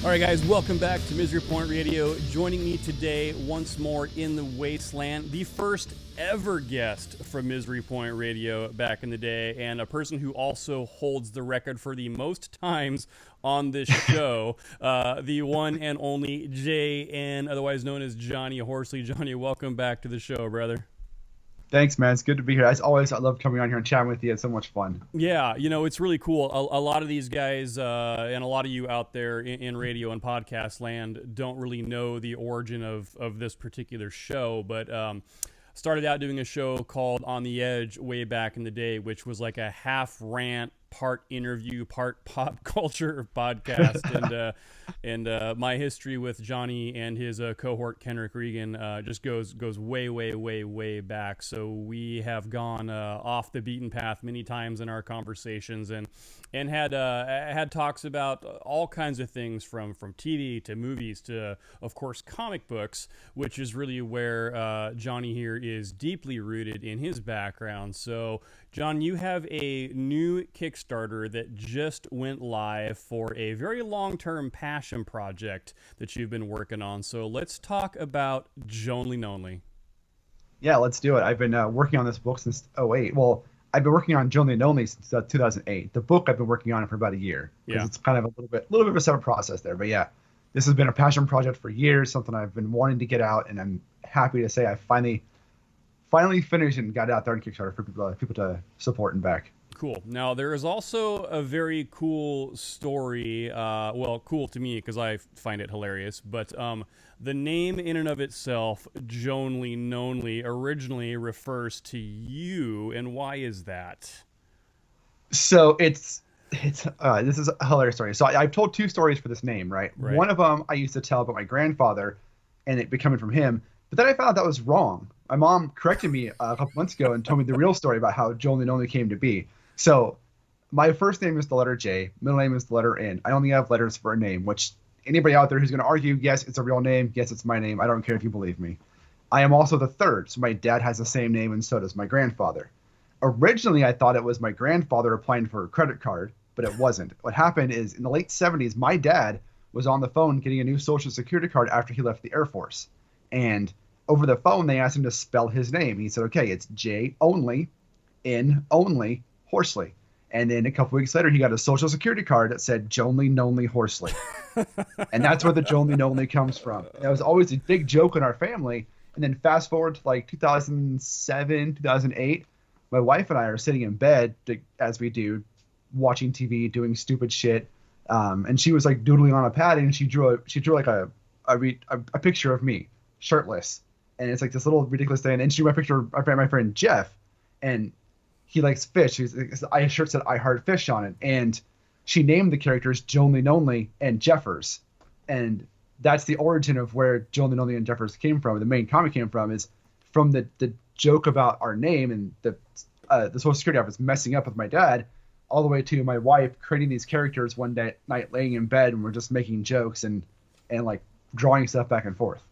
All right, guys, welcome back to Misery Point Radio. Joining me today once more in the wasteland, the first ever guest from Misery Point Radio back in the day, and a person who also holds the record for the most times on this show, the one and only J.N., otherwise known as Johnny Horsley. Johnny, welcome back to the show, brother. Thanks, man. It's good to be here. As always, I love coming on here and chatting with you. It's so much fun. Yeah, it's really cool. A lot of these guys and a lot of you out there in radio and podcast land don't really know the origin of this particular show, but started out doing a show called On the Edge way back in the day, which was like a half rant, part interview, part pop culture podcast. and my history with Johnny and his cohort Kenrick Regan just goes way back. So we have gone off the beaten path many times in our conversations, and had talks about all kinds of things from TV to movies to, of course, comic books, which is really where Johnny here is deeply rooted in his background. So, John, you have a new Kickstarter that just went live for a very long-term passion project that you've been working on. So let's talk about Jonly Nonly. Yeah, let's do it. I've been working on this book since 2008. Well, I've been working on Jonly Nonly since 2008. The book I've been working on it for about a year. Yeah. It's kind of a little bit of a separate process there. But yeah, this has been a passion project for years, something I've been wanting to get out, and I'm happy to say I finally finished and got it out there on Kickstarter for people to support and back. Cool. Now, there is also a very cool story, well, cool to me because I find it hilarious, but the name in and of itself, Jonly Nonly, originally refers to you, and why is that? So this is a hilarious story. So I've told two stories for this name, right? One of them I used to tell about my grandfather and it becoming from him, but then I found out that was wrong. My mom corrected me a couple months ago and told me the real story about how Jonly Nonly came to be. So my first name is the letter J, middle name is the letter N. I only have letters for a name, which anybody out there who's going to argue, yes, it's a real name, yes, it's my name, I don't care if you believe me. I am also the third, so my dad has the same name and so does my grandfather. Originally, I thought it was my grandfather applying for a credit card, but it wasn't. What happened is in the late 70s, my dad was on the phone getting a new Social Security card after he left the Air Force. And over the phone, they asked him to spell his name. He said, okay, it's J only, N only, Horsley. And then a couple weeks later, he got a Social Security card that said Jonly Nonly Horsley. And that's where the Jonly Nonly comes from. That was always a big joke in our family. And then fast forward to like 2007, 2008, my wife and I are sitting in bed, as we do, watching TV, doing stupid shit. And she was like doodling on a pad, and she drew like a picture of me, shirtless. And it's like this little ridiculous thing. And she drew my picture of my friend Jeff, and he likes fish. His shirt said I Heart Fish on it. And she named the characters Jonly Nonly and Jeffers. And that's the origin of where Jonly Nonly and Jeffers came from. The main comic came from is from the joke about our name and the Social Security office messing up with my dad, all the way to my wife creating these characters one night laying in bed, and we're just making jokes and like drawing stuff back and forth.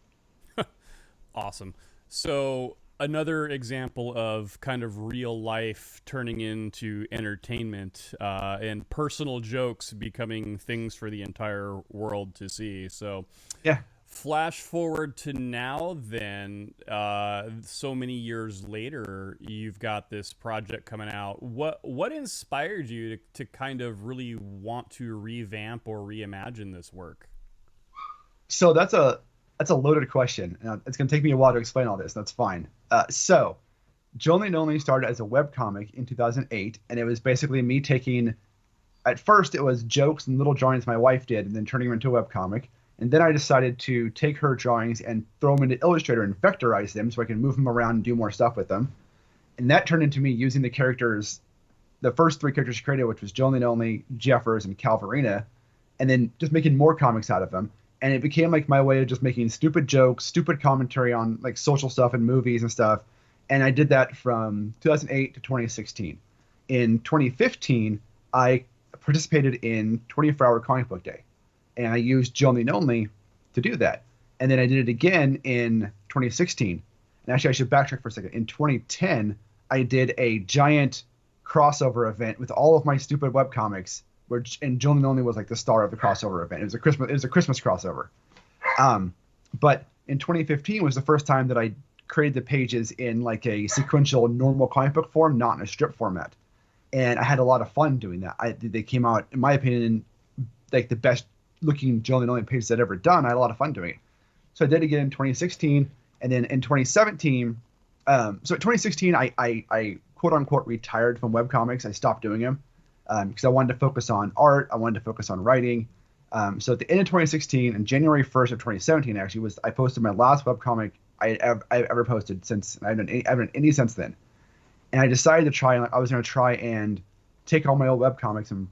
Awesome. So another example of kind of real life turning into entertainment and personal jokes becoming things for the entire world to see. So yeah. Flash forward to now then, so many years later, you've got this project coming out. What inspired you to kind of really want to revamp or reimagine this work? So that's a loaded question. It's going to take me a while to explain all this. That's fine. So Jonly Nonly started as a webcomic in 2008, and it was basically me taking, at first it was jokes and little drawings my wife did, and then turning them into a webcomic. And then I decided to take her drawings and throw them into Illustrator and vectorize them so I can move them around and do more stuff with them. And that turned into me using the characters, the first three characters she created, which was Jonly Nonly, Jeffers, and Calvarina, and then just making more comics out of them. And it became like my way of just making stupid jokes, stupid commentary on like social stuff and movies and stuff. And I did that from 2008 to 2016. In 2015, I participated in 24-hour comic book day. And I used Jonly Nonly to do that. And then I did it again in 2016. And actually, I should backtrack for a second. In 2010, I did a giant crossover event with all of my stupid webcomics and Jonly Nonly was like the star of the crossover event. It was a Christmas crossover. But in 2015 was the first time that I created the pages in like a sequential normal comic book form, not in a strip format. And I had a lot of fun doing that. They came out, in my opinion, like the best looking Jonly Nonly pages I'd ever done. I had a lot of fun doing it. So I did it again in 2016. And then in 2017, so in 2016, I quote unquote retired from webcomics. I stopped doing them because I wanted to focus on art. I wanted to focus on writing. So at the end of 2016 and January 1st of 2017, actually, I posted my last webcomic I've ever posted since. I haven't done any since then. And I decided to try, I was going to try and take all my old webcomics and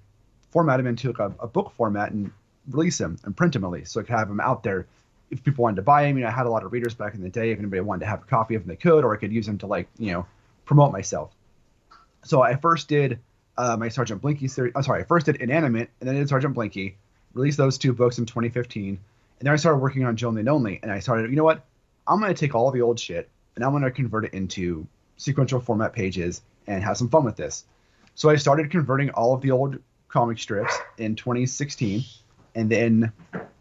format them into like a book format and release them and print them at least, so I could have them out there if people wanted to buy them. I had a lot of readers back in the day. If anybody wanted to have a copy of them, they could, or I could use them to promote myself. So I first did my Sergeant Blinky series. I first did Inanimate, and then I did Sergeant Blinky. Released those 2 books in 2015, and then I started working on Jonly Nonly, and I started, you know what? I'm going to take all the old shit, and I'm going to convert it into sequential format pages and have some fun with this. So I started converting all of the old comic strips in 2016, and then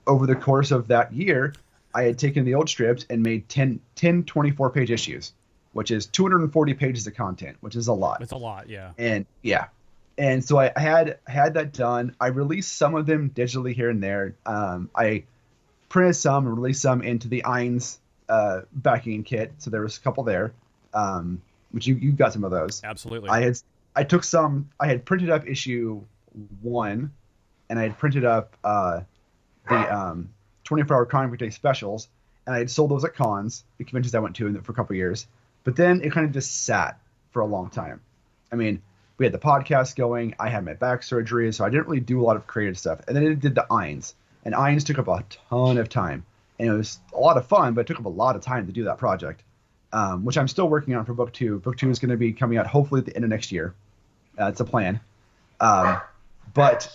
over the course of that year, I had taken the old strips and made 10 24-page issues, which is 240 pages of content, which is a lot. It's a lot, yeah. And so I had that done. I released some of them digitally here and there. I printed some and released some into the Eynes backing kit. So there was a couple there, which you got some of those. Absolutely. I took some. I had printed up issue 1, and I had printed up the 24-hour comic book day specials, and I had sold those at cons, the conventions I went to for a couple of years. But then it kind of just sat for a long time. I mean, we had the podcast going. I had my back surgery, so I didn't really do a lot of creative stuff. And then I did the Eynes, and Eynes took up a ton of time. And it was a lot of fun, but it took up a lot of time to do that project, which I'm still working on for book 2. Book 2 is going to be coming out hopefully at the end of next year. It's a plan. But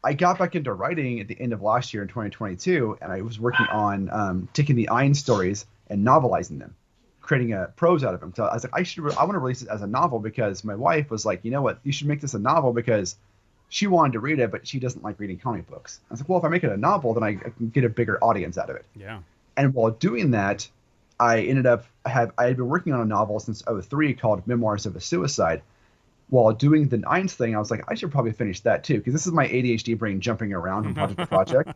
I got back into writing at the end of last year in 2022, and I was working on taking the Eynes stories and novelizing them, creating a prose out of them. So I was like, I want to release it as a novel, because my wife was like, you know what, you should make this a novel, because she wanted to read it, but she doesn't like reading comic books. I was like, well, if I make it a novel, then I can get a bigger audience out of it. Yeah. And while doing that, I had been working on a novel since 2003 called Memoirs of a Suicide. While doing the Eynes thing, I was like, I should probably finish that too, because this is my ADHD brain jumping around from project to project.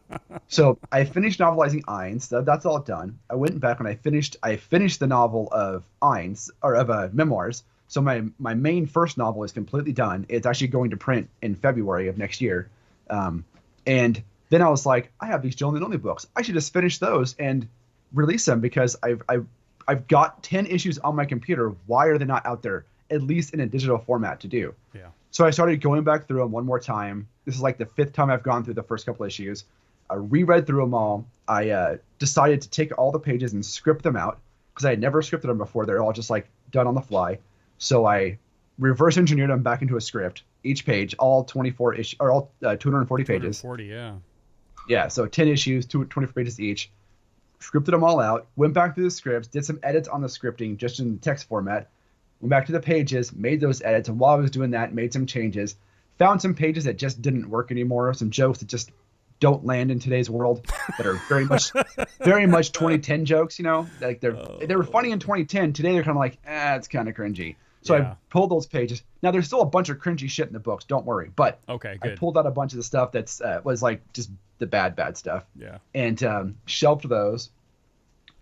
So I finished novelizing Eynes. That's all done. I went back and I finished the novel of Eynes, or of Memoirs. So my main first novel is completely done. It's actually going to print in February of next year. And then I was like, I have these Jonly Nonly books. I should just finish those and release them, because I've got 10 issues on my computer. Why are they not out there, at least in a digital format, to do? Yeah. So I started going back through them one more time. This is like the 5th time I've gone through the first couple issues. I reread through them all. I decided to take all the pages and script them out, because I had never scripted them before. They're all just like done on the fly. So I reverse engineered them back into a script. Each page, all 24 issues, or all 240 pages. 240, yeah. Yeah, so 10 issues, 24 pages each. Scripted them all out. Went back through the scripts, did some edits on the scripting just in the text format. Went back to the pages, made those edits, and while I was doing that, made some changes. Found some pages that just didn't work anymore. Some jokes that just don't land in today's world, that are very much 2010 jokes. Like they were funny in 2010. Today they're kind of like, it's kind of cringy. So I pulled those pages. Now there's still a bunch of cringy shit in the books. Don't worry. But okay, good. I pulled out a bunch of the stuff that's was like just the bad stuff. Yeah. And shelved those.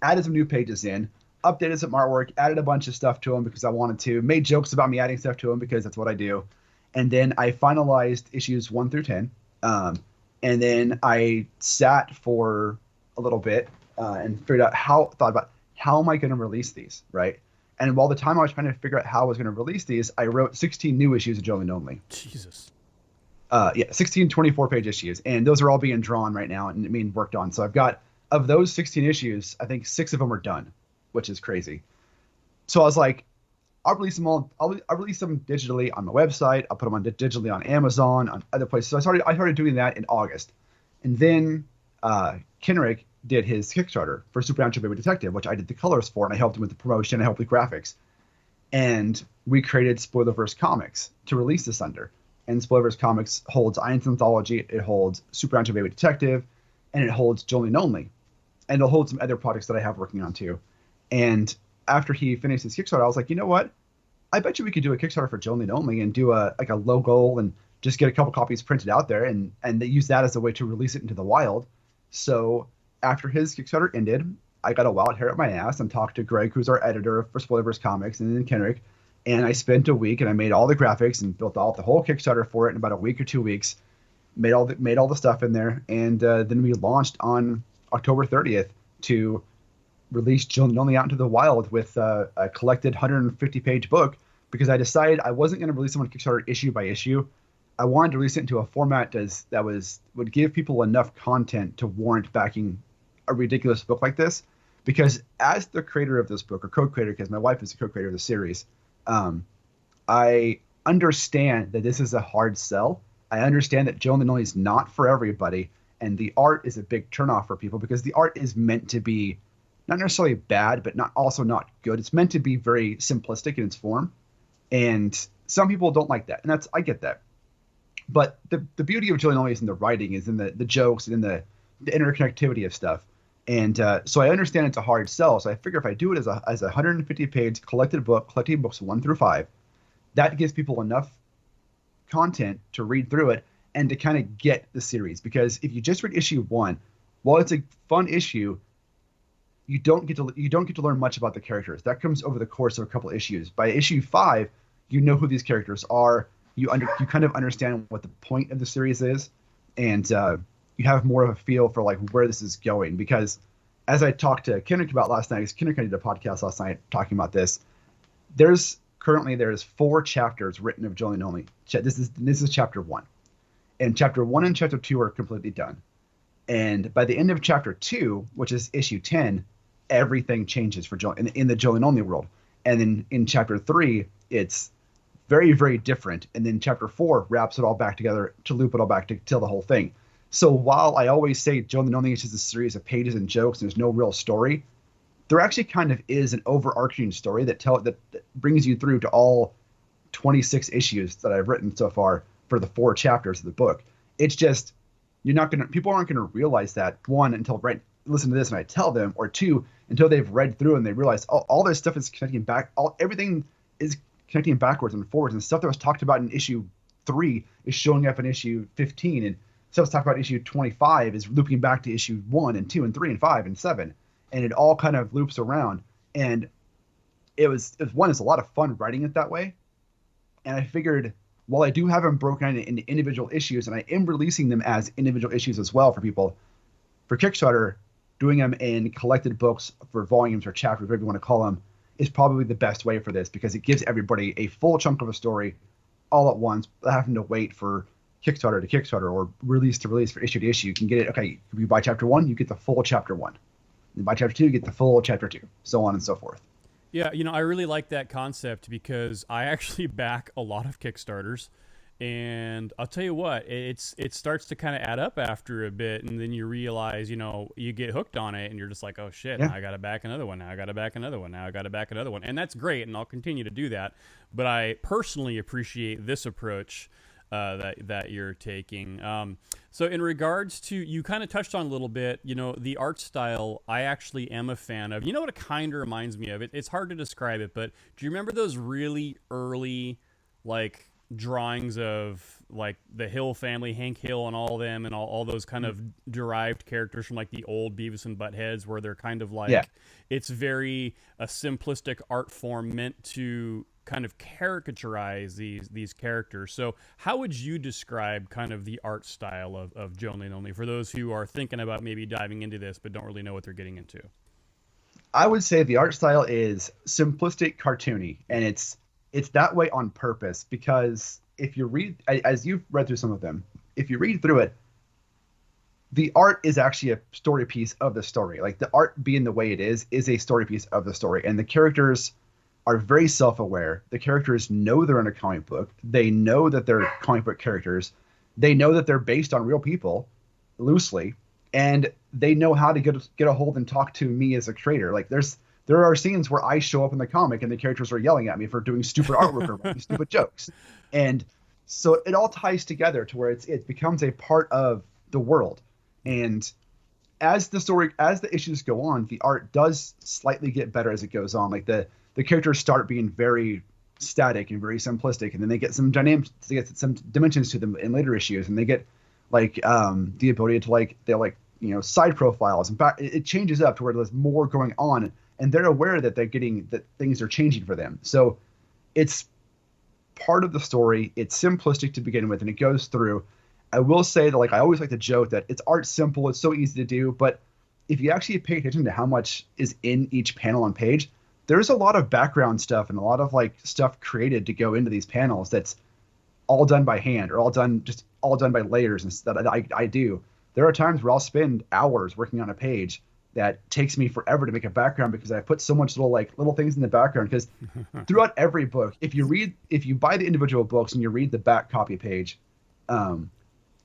Added some new pages in. Updated some artwork. Added a bunch of stuff to them because I wanted to. Made jokes about me adding stuff to them because that's what I do. And then I finalized issues 1 through 10. And then I sat for a little bit and thought about how am I going to release these, right? And while the time I was trying to figure out how I was going to release these, I wrote 16 new issues of Jonly Nonly. Jesus. 16 24-page issues. And those are all being drawn right now and being worked on. So I've got, of those 16 issues, I think 6 of them are done, which is crazy. So I was like, I'll release them all. I'll release them digitally on my website. I'll put them on digitally on Amazon, on other places. So I started doing that in August. And then Kenrick did his Kickstarter for Supernatural Baby Detective, which I did the colors for, and I helped him with the promotion. I helped with graphics. And we created Spoilerverse Comics to release this under. And Spoilerverse Comics holds Eynes Anthology, it holds Supernatural Baby Detective, and it holds Jonly Nonly. And it'll hold some other projects that I have working on too. And after he finished his Kickstarter, I was like, you know what? I bet you we could do a Kickstarter for Jonly Nonly and do a low goal and just get a couple copies printed out there and they use that as a way to release it into the wild. So after his Kickstarter ended, I got a wild hair up my ass and talked to Greg, who's our editor for Spoilerverse Comics, and then Kenrick. And I spent a week and I made all the graphics and built out the whole Kickstarter for it in about a week or 2 weeks. Made all the stuff in there, and then we launched on October 30th to release Jonly Nonly out into the wild with a collected 150-page book, because I decided I wasn't going to release them on Kickstarter issue by issue. I wanted to release it into a format that would give people enough content to warrant backing a ridiculous book like this. Because as the creator of this book, or co-creator, because my wife is the co-creator of the series, I understand that this is a hard sell. I understand that Jonly Nonly is not for everybody, and the art is a big turnoff for people because the art is meant to be not necessarily bad, but not good. It's meant to be very simplistic in its form, and some people don't like that, and I get that. But the beauty of Jonly Nonly is in the writing, is in the jokes, and in the interconnectivity of stuff. And so I understand it's a hard sell. So I figure if I do it as a 150-page collected book, collecting books 1 through 5, that gives people enough content to read through it and to kind of get the series. Because if you just read issue 1, while it's a fun issue, you don't get to learn much about the characters. That comes over the course of a couple issues. By issue 5, you know who these characters are. You kind of understand what the point of the series is, and you have more of a feel for like where this is going. Because as I talked to Kendrick about last night, because Kendrick and I did a podcast last night talking about this, there's 4 chapters written of Jonly Nonly. This is chapter 1, and chapter 1 and chapter 2 are completely done. And by the end of chapter 2, which is issue 10, everything changes for in the Jonly Nonly world. And then in chapter 3, it's very, very different. And then chapter 4 wraps it all back together to loop it all back to tell the whole thing. So while I always say Jonly Nonly is just a series of pages and jokes, and there's no real story, there actually kind of is an overarching story that brings you through to all 26 issues that I've written so far for the 4 chapters of the book. It's just people aren't gonna realize that, one, until listen to this and I tell them, or 2, until they've read through and they realize all this stuff is connecting back. Everything is connecting backwards and forwards, and stuff that was talked about in issue 3 is showing up in issue 15, and stuff that's talked about in issue 25 is looping back to issue 1 and 2 and 3 and 5 and 7. And it all kind of loops around. And it's a lot of fun writing it that way. And I figured, while I do have them broken into individual issues, and I am releasing them as individual issues as well for people, for Kickstarter, doing them in collected books for volumes or chapters, whatever you want to call them, is probably the best way for this, because it gives everybody a full chunk of a story all at once, without having to wait for Kickstarter to Kickstarter or release to release, for issue to issue. You can get it, okay, if you buy chapter 1, you get the full chapter 1. And by chapter 2, you get the full chapter 2, so on and so forth. Yeah, I really like that concept, because I actually back a lot of Kickstarters, and I'll tell you what, it starts to kind of add up after a bit, and then you realize, you get hooked on it, and you're just like, oh shit, yeah. Now I got to back another one, now I got to back another one, now I got to back another one, and that's great, and I'll continue to do that. But I personally appreciate this approach that you're taking. So in regards to, you kind of touched on a little bit, the art style, I actually am a fan of. You know what it kind of reminds me of? It's hard to describe it, but do you remember those really early, like, drawings of, like, the Hill family, Hank Hill and all them, and all those kind of derived characters from, like, the old Beavis and Buttheads, where they're kind of like, it's very a simplistic art form meant to kind of caricaturize these characters. So how would you describe kind of the art style of Jonly Nonly for those who are thinking about maybe diving into this but don't really know what they're getting into? I would say the art style is simplistic, cartoony, and it's that way on purpose, because if you read, as you've read through some of them, if you read through it, the art is actually a story piece of the story. Like, the art being the way it is a story piece of the story, and the characters are very self-aware. The characters know they're in a comic book. They know that they're comic book characters. They know that they're based on real people, loosely, and they know how to get a hold and talk to me as a creator. Like, there are scenes where I show up in the comic and the characters are yelling at me for doing stupid artwork or writing stupid jokes. And So it all ties together to where it becomes a part of the world. And as the issues go on, the art does slightly get better as it goes on. Like the characters start being very static and very simplistic, and then they get some dynamics, they get some dimensions to them in later issues, and they get like the ability to side profiles, and it changes up to where there's more going on, and they're aware that that things are changing for them. So it's part of the story. It's simplistic to begin with, and it goes through. I will say that, I always like to joke that it's art simple. It's so easy to do, but if you actually pay attention to how much is in each panel and page, there's a lot of background stuff and a lot of stuff created to go into these panels that's all done by hand or all done by layers and that I do. There are times where I'll spend hours working on a page that takes me forever to make a background because I put so much little things in the background. Because throughout every book, if you buy the individual books and you read the back copy page,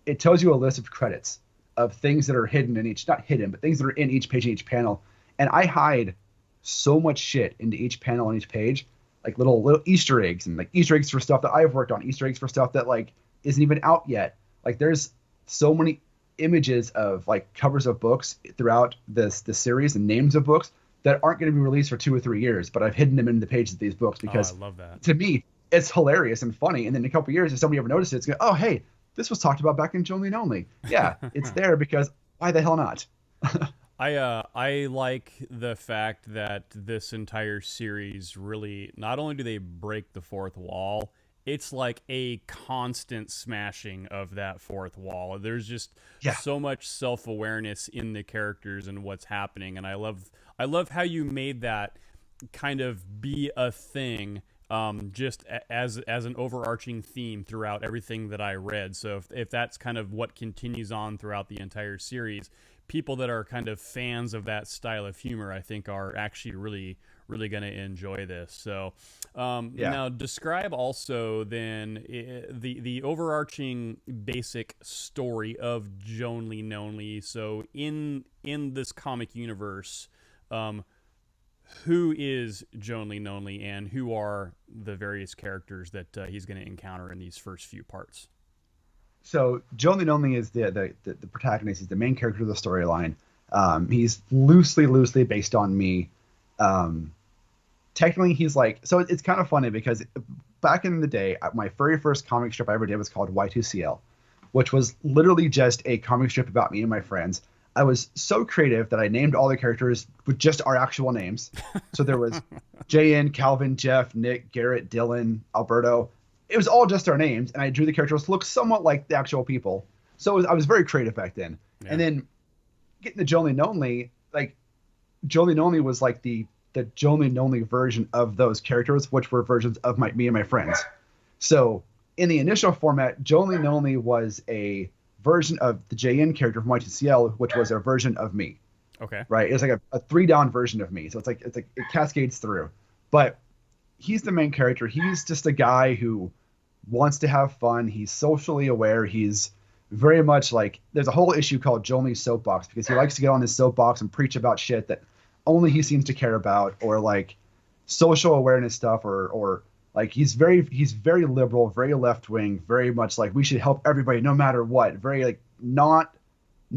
it tells you a list of credits of things that are hidden in each, not hidden, but things that are in each page and each panel. And I hide so much shit into each panel and each page, like little Easter eggs, and Easter eggs for stuff that I've worked on, Easter eggs for stuff that isn't even out yet. There's so many images of covers of books throughout the series and names of books that aren't going to be released for 2 or 3 years, but I've hidden them in the pages of these books because I love that. To me, it's hilarious and funny. And then in a couple of years, if somebody ever notices it, it's going, oh, hey, this was talked about back in Jonly Nonly. Yeah, it's there because why the hell not? I like the fact that this entire series really, not only do they break the fourth wall, it's like a constant smashing of that fourth wall. There's just so much self-awareness in the characters and what's happening, and I love how you made that kind of be a thing, just as an overarching theme throughout everything that I read. So if that's kind of what continues on throughout the entire series, people that are kind of fans of that style of humor, I think, are actually really, really going to enjoy this. So now describe also then the overarching basic story of Jonly Nonly. So in this comic universe, who is Jonly Nonly and who are the various characters that he's going to encounter in these first few parts? So Jonly Nonly is the protagonist. He's the main character of the storyline. He's loosely based on me. Technically, he's so it's kind of funny because back in the day, my very first comic strip I ever did was called Y2CL, which was literally just a comic strip about me and my friends. I was so creative that I named all the characters with just our actual names. So there was JN, Calvin, Jeff, Nick, Garrett, Dylan, Alberto. It was all just our names, and I drew the characters to look somewhat like the actual people. So I was very creative back then. Yeah. And then getting to Jonly Nonly, Jonly Nonly was the Jonly Nonly version of those characters, which were versions of me and my friends. So in the initial format, Jonly Nonly was a version of the JN character from Y2CL, which was a version of me. Okay. Right? It's a 3-down version of me. So it's it cascades through. But he's the main character. He's just a guy who wants to have fun. He's socially aware. He's very much there's a whole issue called Jonly's Soapbox because he likes to get on his soapbox and preach about shit that only he seems to care about, or social awareness stuff, or he's very liberal, very left wing, very much we should help everybody no matter what. Very not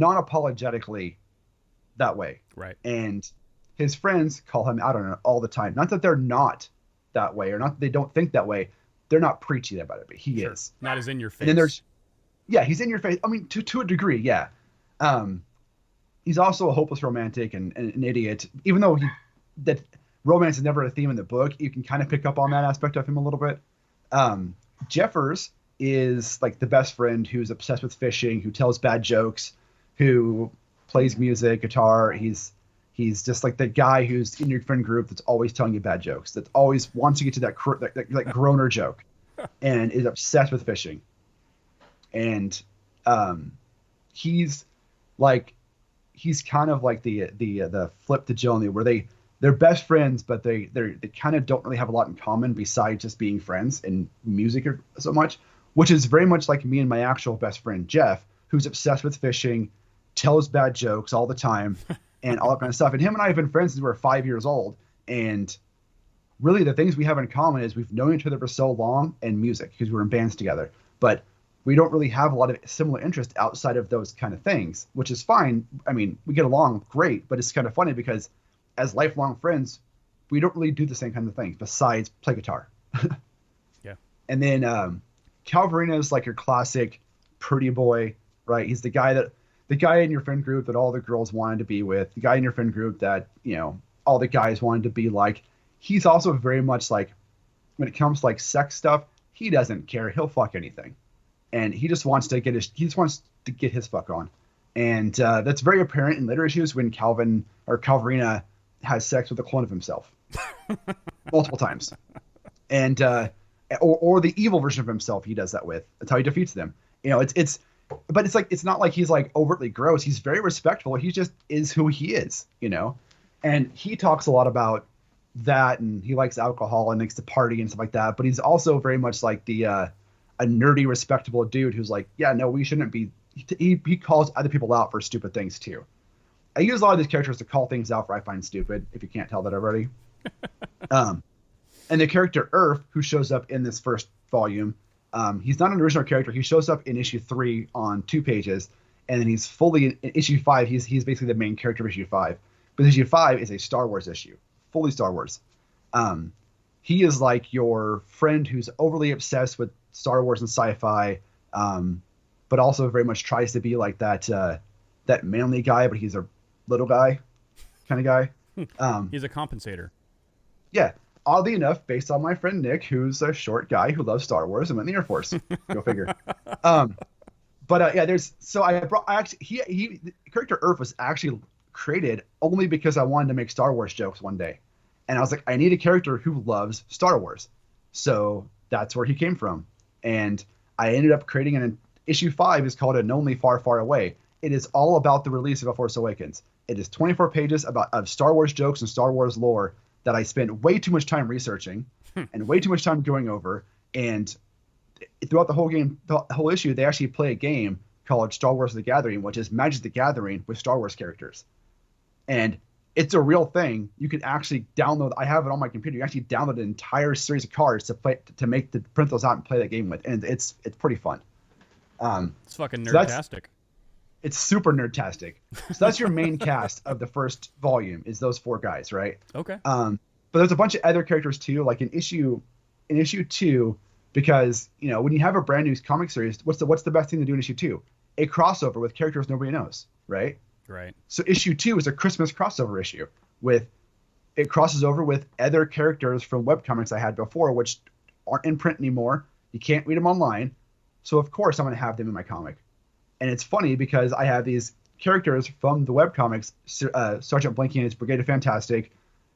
apologetically that way. Right. And his friends call him out on it all the time. Not that they're not that way, or not that they don't think that way. They're not preachy about it, but he is. Not as in your face. And then he's in your face. I mean, to a degree, yeah. He's also a hopeless romantic and an idiot. Even though that romance is never a theme in the book, you can kind of pick up on that aspect of him a little bit. Jeffers is the best friend who's obsessed with fishing, who tells bad jokes, who plays music, guitar. He's just the guy who's in your friend group that's always telling you bad jokes, that always wants to get to that groaner joke, and is obsessed with fishing. And he's kind of the flip to Jonly, where they're best friends, but they kind of don't really have a lot in common besides just being friends and music so much, which is very much like me and my actual best friend Jeff, who's obsessed with fishing, tells bad jokes all the time, and all that kind of stuff. And him and I have been friends since we were 5 years old. And really the things we have in common is we've known each other for so long, and music, because we were in bands together. but we don't really have a lot of similar interest outside of those kind of things, which is fine. I mean, we get along great, but it's kind of funny because as lifelong friends, we don't really do the same kind of things besides play guitar. Yeah. And then Calvarina is like your classic pretty boy, right? He's the guy in your friend group that all the girls wanted to be with, the guy in your friend group that, you know, all the guys wanted to be like. He's also very much like, when it comes to like sex stuff, he doesn't care. He'll fuck anything. And he just wants to get his fuck on. And that's very apparent in later issues when Calvarina has sex with a clone of himself multiple times. And or the evil version of himself he does that with. That's how he defeats them. You know, but it's not like he's like overtly gross. He's very respectful. He just is who he is, you know. And he talks a lot about that, and he likes alcohol and likes to party and stuff like that. But he's also very much like a nerdy, respectable dude who's like, yeah, no, we shouldn't be. He calls other people out for stupid things too. I use a lot of these characters to call things out for I find stupid, if you can't tell that already. And the character Earth, who shows up in this first volume, he's not an original character. He shows up in issue 3 on 2 pages, and then he's fully in issue 5. He's basically the main character of issue 5. But issue 5 is a Star Wars issue, fully Star Wars. He is like your friend who's overly obsessed with Star Wars and sci-fi, but also very much tries to be like that manly guy, but he's a little guy kind of guy. He's a compensator. Yeah. Oddly enough, based on my friend Nick, who's a short guy who loves Star Wars and went in the Air Force. Go figure. Yeah, the character Earth was actually created only because I wanted to make Star Wars jokes one day. And I was like, I need a character who loves Star Wars. So that's where he came from. And I ended up creating an issue 5 is called A Nonly Far, Far Away. It is all about the release of A Force Awakens. It is 24 pages of Star Wars jokes and Star Wars lore that I spent way too much time researching and way too much time going over. And throughout the whole issue, they actually play a game called Star Wars The Gathering, which is Magic the Gathering with Star Wars characters. And it's a real thing. You can actually download. I have it on my computer. You actually download an entire series of cards to print those out and play that game with, and it's pretty fun. It's fucking nerdtastic. It's super nerdtastic. So that's your main cast of the first volume is those 4 guys, right? Okay. But there's a bunch of other characters too, like in issue 2, because you know when you have a brand new comic series, what's the best thing to do in issue 2? A crossover with characters nobody knows, right? Right. So issue 2 is a Christmas crossover issue it crosses over with other characters from webcomics I had before, which aren't in print anymore. You can't read them online. So of course I'm going to have them in my comic. And it's funny because I have these characters from the webcomics, Sergeant Blinky and his Brigade of Fantastic,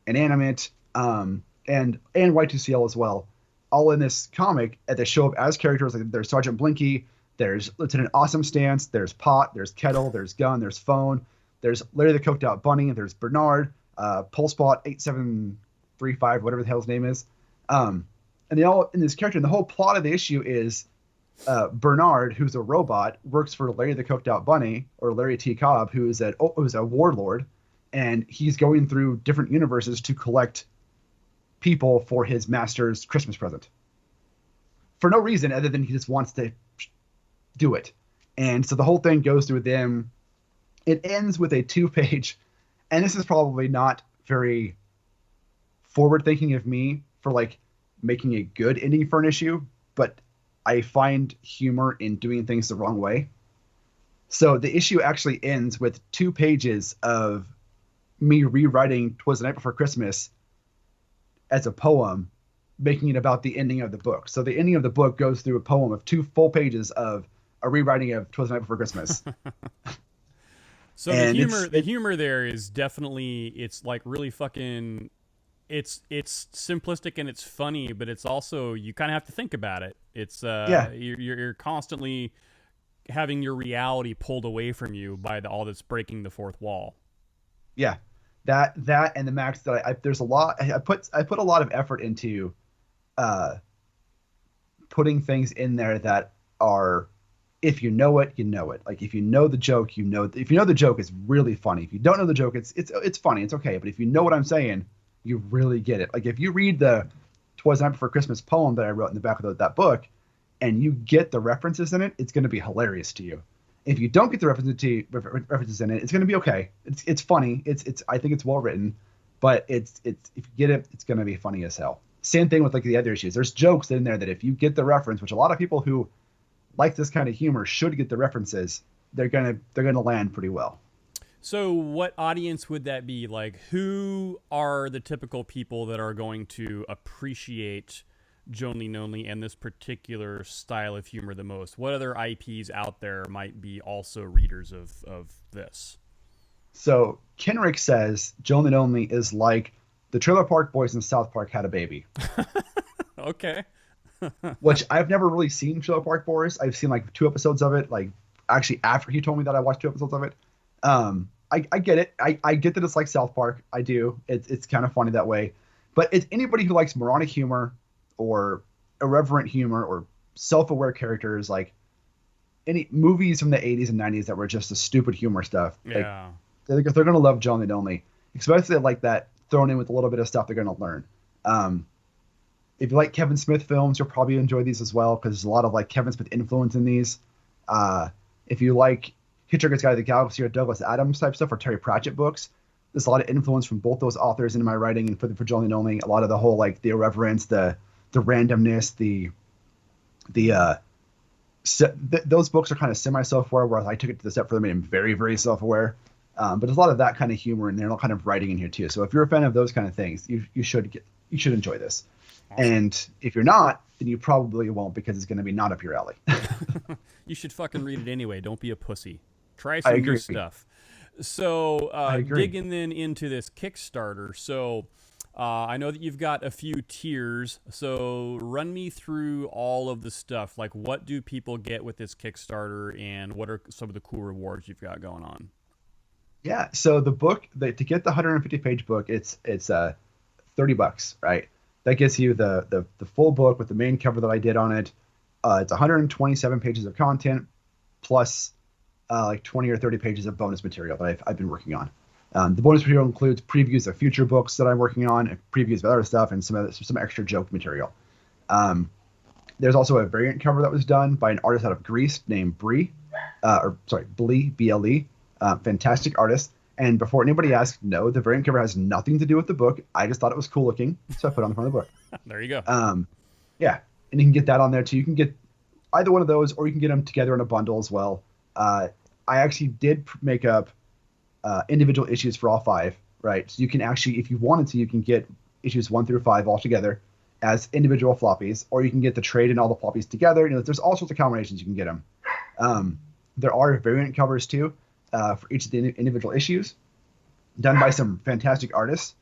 Inanimate, and Y2CL as well, all in this comic that show up as characters. Like there's Sergeant Blinky, there's Lieutenant Awesome Stance, there's Pot, there's Kettle, there's Gun, there's Phone, there's Larry the Coked Out Bunny, there's Bernard, Pulsepot 8735, whatever the hell his name is. And they all in this character, and the whole plot of the issue is Bernard, who's a robot, works for Larry the Coked Out Bunny, or Larry T. Cobb, who's a warlord, and he's going through different universes to collect people for his master's Christmas present. For no reason other than he just wants to do it. And so the whole thing goes through them. It ends with a 2-page, and this is probably not very forward-thinking of me for like making a good ending for an issue, but I find humor in doing things the wrong way. So the issue actually ends with 2 pages of me rewriting 'Twas the Night Before Christmas as a poem, making it about the ending of the book. So the ending of the book goes through a poem of 2 full pages of a rewriting of 'Twas the Night Before Christmas. So the humor there is definitely, it's like really fucking, it's simplistic and it's funny, but it's also, you kind of have to think about it. It's you're constantly having your reality pulled away from you by all that's breaking the fourth wall. Yeah, that and the max that there's a lot. I put a lot of effort into putting things in there that are, if you know it, you know it. Like if you know the joke, you know. If you know the joke, it's really funny. If you don't know the joke, it's funny. It's okay. But if you know what I'm saying, you really get it. Like if you read the "'Twas the Night Before Christmas" poem that I wrote in the back of that book, and you get the references in it, it's going to be hilarious to you. If you don't get the references in it, it's going to be okay. It's funny. I think it's well written, but it's if you get it, it's going to be funny as hell. Same thing with like the other issues. There's jokes in there that if you get the reference, which a lot of people who like this kind of humor should get the references, they're gonna land pretty well. So what audience would that be? Like, who are the typical people that are going to appreciate Jonly Nonly and this particular style of humor the most? What other IPs out there might be also readers of this? So Kenrick says Jonly Nonly is like the Trailer Park Boys in South Park had a baby. Okay. Which I've never really seen Trailer Park Boys. I've seen like 2 episodes of it. Like actually after he told me that, I watched 2 episodes of it. I get it. I get that it's like South Park. I do. It's kind of funny that way. But it's anybody who likes moronic humor or irreverent humor or self-aware characters, like any movies from the 80s and 90s that were just the stupid humor stuff. Yeah. Like, they're going to love Jonly Nonly, especially like that thrown in with a little bit of stuff they're going to learn. If you like Kevin Smith films, you'll probably enjoy these as well, because there's a lot of like Kevin Smith influence in these. If you like Hitchhiker's Guide to the Galaxy or Douglas Adams type stuff or Terry Pratchett books, there's a lot of influence from both those authors in my writing, and for Jonly Nonly, a lot of the whole like the irreverence, the randomness, those books are kind of semi-self-aware, whereas I took it to the step further, made them very, very self-aware. But there's a lot of that kind of humor in there, and all kind of writing in here too. So if you're a fan of those kind of things, you should enjoy this. Awesome. And if you're not, then you probably won't, because it's going to be not up your alley. You should fucking read it anyway. Don't be a pussy. Try some new stuff. So digging then into this Kickstarter. So I know that you've got a few tiers. So run me through all of the stuff. Like, what do people get with this Kickstarter, and what are some of the cool rewards you've got going on? Yeah. So the book, to get the 150-page book, it's $30, right? That gets you the full book with the main cover that I did on it. It's 127 pages of content plus like 20 or 30 pages of bonus material that I've been working on. The bonus material includes previews of future books that I'm working on, and previews of other stuff, and some extra joke material. There's also a variant cover that was done by an artist out of Greece named Blee, B-L-E. Fantastic artist. And before anybody asks, no, the variant cover has nothing to do with the book. I just thought it was cool looking, so I put it on the front of the book. There you go. Yeah, and you can get that on there too. You can get either one of those, or you can get them together in a bundle as well. I actually did make up individual issues for all 5, right? So you can actually, if you wanted to, you can get issues 1 through 5 all together as individual floppies, or you can get the trade and all the floppies together. You know, there's all sorts of combinations you can get them. There are variant covers too. For each of the individual issues, done by some fantastic artists.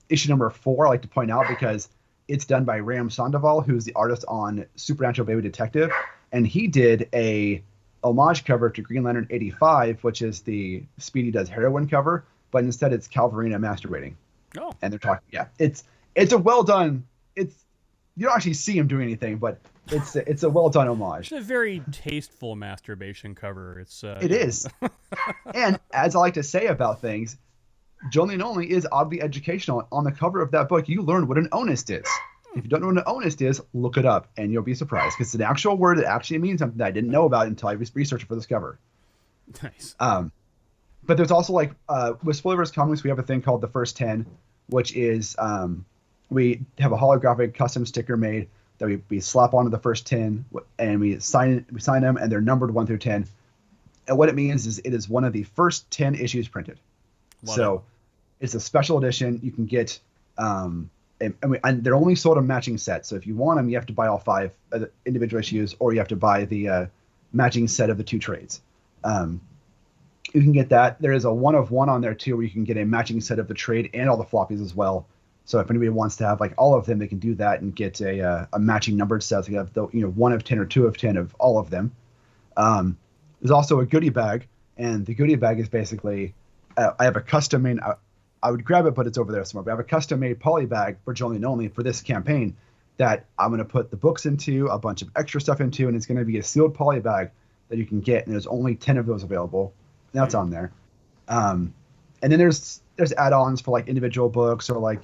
Issue number 4, I like to point out, because it's done by Ram Sandoval, who's the artist on Supernatural Baby Detective, and he did a homage cover to Green Lantern 85, which is the Speedy Does Heroin cover, but instead it's Calvarina masturbating. Oh. And they're talking, yeah, it's a well done. You don't actually see him doing anything, but it's a well done homage. It's a very tasteful masturbation cover. It is. And as I like to say about things, Jonly Nonly is oddly educational. On the cover of that book, you learn what an onist is. If you don't know what an onist is, look it up, and you'll be surprised, because it's an actual word that actually means something that I didn't know about until I was researching for this cover. Nice. But there's also, like, with Spoilerverse Comics, we have a thing called the First 10, which is we have a holographic custom sticker made that we slap onto the first 10, and we sign them, and they're numbered 1 through 10. And what it means is it is one of the first 10 issues printed. It's a special edition. You can get, and they're only sold in matching sets. So if you want them, you have to buy all 5 individual issues, or you have to buy the matching set of the 2 trades. You can get that. There is a 1 of 1 on there too, where you can get a matching set of the trade and all the floppies as well. So if anybody wants to have like all of them, they can do that and get a matching numbered set. So you have the 1 of 10 or 2 of 10 of all of them. There's also a goodie bag, and the goodie bag is basically I have a custom made. I would grab it, but it's over there somewhere. But I have a custom made poly bag for Jonly Nonly for this campaign that I'm going to put the books into, a bunch of extra stuff into, and it's going to be a sealed poly bag that you can get. And there's only 10 of those available. And that's on there. And then there's add-ons for like individual books, or like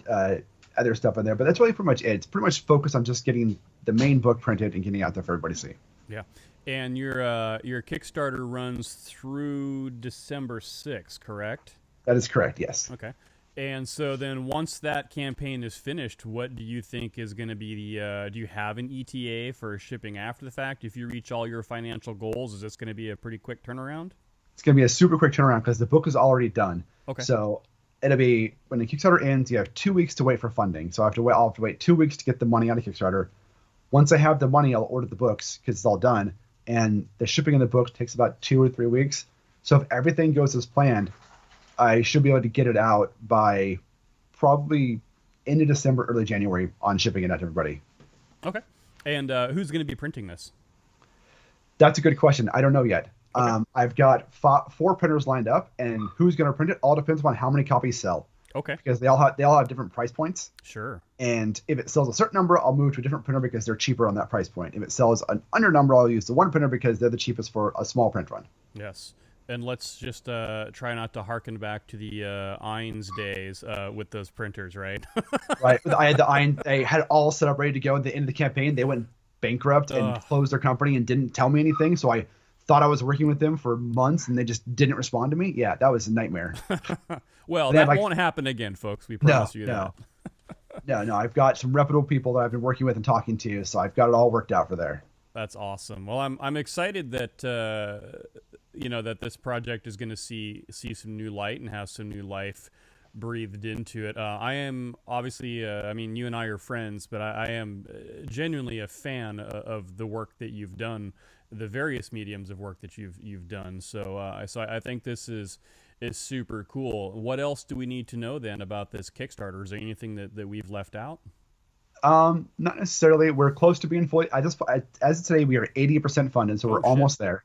other stuff in there, but that's really pretty much it. It's pretty much focused on just getting the main book printed and getting it out there for everybody to see. Yeah. And your Kickstarter runs through December 6th, correct? That is correct, yes. Okay. And so then once that campaign is finished, what do you think is going to be do you have an ETA for shipping after the fact? If you reach all your financial goals, is this going to be a pretty quick turnaround? It's going to be a super quick turnaround because the book is already done. Okay. So it'll be, when the Kickstarter ends, you have 2 weeks to wait for funding. So I'll have to wait 2 weeks to get the money out of Kickstarter. Once I have the money, I'll order the books because it's all done. And the shipping of the book takes about 2 or 3 weeks. So if everything goes as planned, I should be able to get it out by probably end of December, early January on shipping it out to everybody. Okay. And who's going to be printing this? That's a good question. I don't know yet. Okay. I've got 4 printers lined up, and who's going to print it all depends upon how many copies sell. Okay. Because they all have different price points. Sure. And if it sells a certain number, I'll move to a different printer because they're cheaper on that price point. If it sells an under number, I'll use the one printer because they're the cheapest for a small print run. Yes. And let's just try not to harken back to the Eynes days with those printers, right? Right. I had the Eynes. They had it all set up, ready to go at the end of the campaign. They went bankrupt and closed their company and didn't tell me anything. So I thought I was working with them for months, and they just didn't respond to me. Yeah, that was a nightmare. Well, that won't happen again, folks. We promise you that. No. I've got some reputable people that I've been working with and talking to, so I've got it all worked out for there. That's awesome. Well, I'm excited that that this project is going to see some new light and have some new life breathed into it. I am obviously, I mean, you and I are friends, but I am genuinely a fan of the work that you've done, the various mediums of work that you've done. So I think this is super cool. What else do we need to know then about this Kickstarter? Is there anything that we've left out? Not necessarily. We're close to being fully. As of today, we are 80% funded, so we're almost there.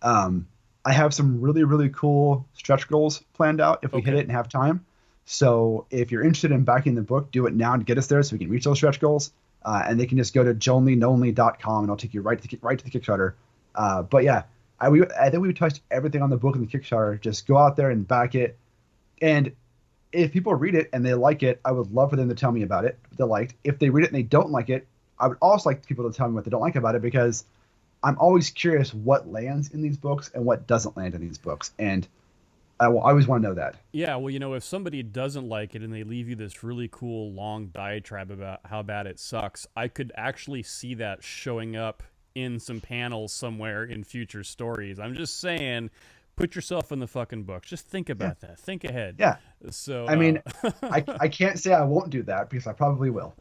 I have some really, really cool stretch goals planned out if we hit it and have time. So if you're interested in backing the book, do it now to get us there so we can reach those stretch goals. And they can just go to jonlynonly.com and I'll take you right to the Kickstarter. But yeah, I think we've touched everything on the book and the Kickstarter. Just go out there and back it. And if people read it and they like it, I would love for them to tell me about it, what they liked. If they read it and they don't like it, I would also like people to tell me what they don't like about it, because I'm always curious what lands in these books and what doesn't land in these books. And I always want to know that. Yeah, well, if somebody doesn't like it and they leave you this really cool long diatribe about how bad it sucks, I could actually see that showing up in some panels somewhere in future stories. I'm just saying, put yourself in the fucking books. Just think about that. Think ahead. Yeah. So I mean, I can't say I won't do that because I probably will.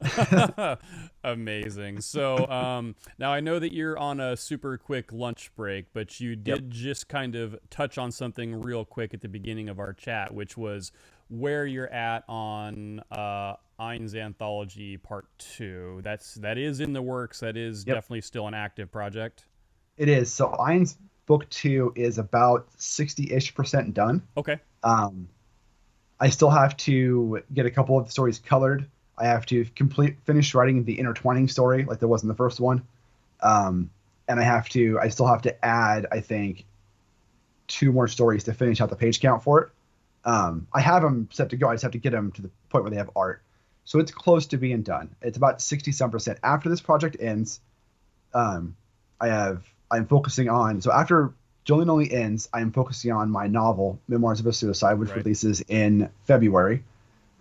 Amazing. So now I know that you're on a super quick lunch break, but you did just kind of touch on something real quick at the beginning of our chat, which was where you're at on Eynes Anthology Part 2. That is in the works. That is definitely still an active project. It is. So Eynes Book 2 is about 60-ish% done. Okay. I still have to get a couple of the stories colored. I have to finish writing the intertwining story like there was in the first one. And I still have to add, I think, 2 more stories to finish out the page count for it. I have them set to go. I just have to get them to the point where they have art. So it's close to being done. It's about 60-some%. After this project ends, I'm focusing on, so after Jonly Nonly ends, I am focusing on my novel, Memoirs of a Suicide, which releases in February.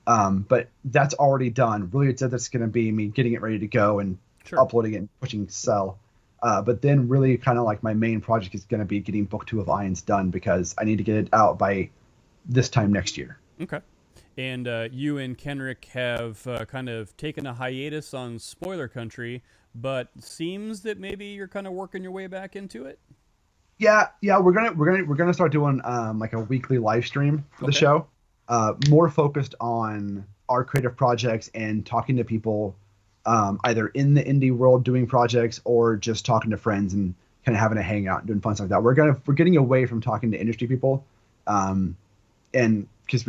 But that's already done. Really, it's that's going to be me getting it ready to go and uploading it and pushing sell. But then really kind of like my main project is going to be getting Book 2 of Eynes done, because I need to get it out by this time next year. Okay. And you and Kenrick have kind of taken a hiatus on Spoiler Country, but seems that maybe you're kind of working your way back into it. Yeah, we're gonna start doing like a weekly live stream for the show, more focused on our creative projects and talking to people, either in the indie world doing projects or just talking to friends and kind of having a hangout and doing fun stuff like that. We're getting away from talking to industry people, and because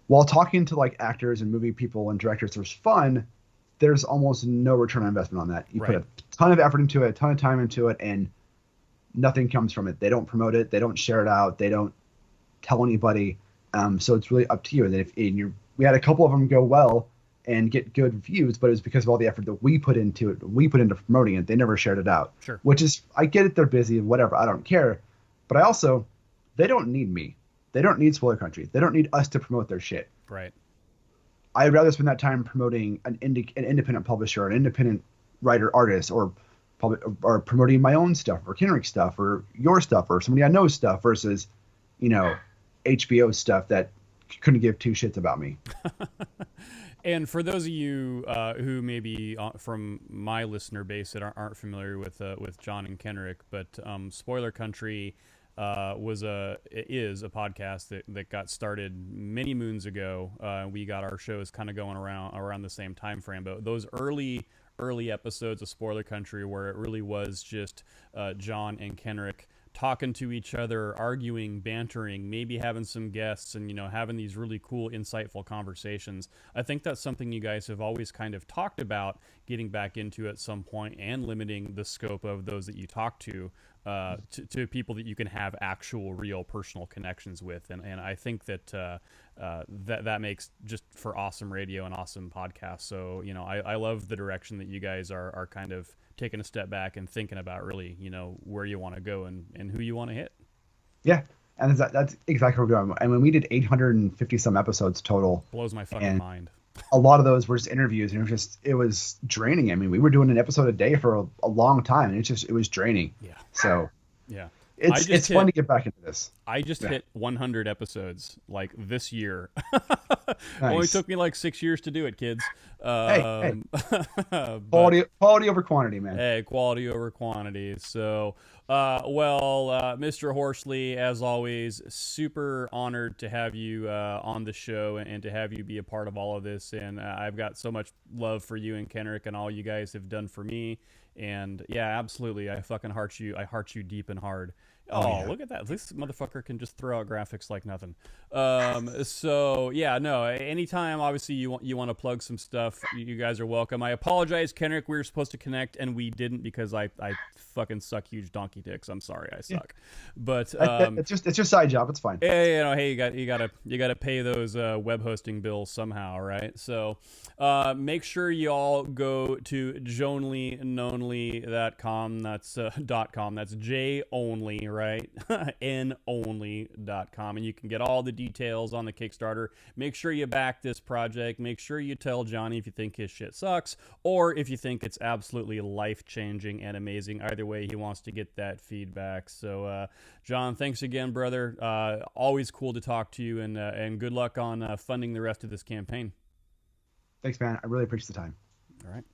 while talking to like actors and movie people and directors, there's fun. There's almost no return on investment on that. You put a ton of effort into it, a ton of time into it, and nothing comes from it. They don't promote it. They don't share it out. They don't tell anybody. So it's really up to you. And then we had a couple of them go well, and get good views, but it was because of all the effort that we put into it. We put into promoting it. They never shared it out. Sure. Which is, I get it, they're busy and whatever. I don't care. But I also, they don't need me. They don't need Spoiler Country. They don't need us to promote their shit. Right. I'd rather spend that time promoting an independent publisher, an independent writer, artist, or promoting my own stuff, or Kenrick's stuff, or your stuff, or somebody I know's stuff, versus, HBO stuff that couldn't give two shits about me. And for those of you who maybe from my listener base that aren't familiar with John and Kenrick, but Spoiler Country is a podcast that got started many moons ago. We got our shows kind of going around the same time frame, but those early episodes of Spoiler Country, where it really was just John and Kenrick talking to each other, arguing, bantering, maybe having some guests, and having these really cool, insightful conversations. I think that's something you guys have always kind of talked about getting back into at some point, and limiting the scope of those that you talk to people that you can have actual, real, personal connections with. And I think that that makes just for awesome radio and awesome podcasts. So I love the direction that you guys are kind of taking a step back and thinking about really, where you want to go and who you want to hit. Yeah. And that's exactly what we're doing. I mean, we did 850 some episodes total. Blows my fucking mind. A lot of those were just interviews, and it was draining. I mean, we were doing an episode a day for a long time, and it was draining. Yeah. So yeah. It's fun to get back into this. I just hit 100 episodes like this year. Nice. Only took me like 6 years to do it, kids. Hey. Quality over quantity, man. Hey, quality over quantity. So, Mr. Horsley, as always, super honored to have you on the show and to have you be a part of all of this. And I've got so much love for you and Kenrick and all you guys have done for me. And yeah, absolutely, I fucking heart you. I heart you deep and hard. Oh, yeah. Look at that! This motherfucker can just throw out graphics like nothing. So yeah, no. Anytime, obviously, you want to plug some stuff, you guys are welcome. I apologize, Kenrick. We were supposed to connect and we didn't because I fucking suck huge donkey dicks. I'm sorry, I suck. Yeah. But it's your side job. It's fine. Yeah, hey, you gotta pay those web hosting bills somehow, right? So make sure you all go to jonlynonly.com. That's .com. That's J only, right? Nonly.com, and you can get all the details on the Kickstarter. Make sure you back this project. Make sure you tell Johnny if you think his shit sucks, or if you think it's absolutely life-changing and amazing. Either way, he wants to get that feedback. So, John, thanks again, brother. Always cool to talk to you, and good luck on funding the rest of this campaign. Thanks, man. I really appreciate the time. All right.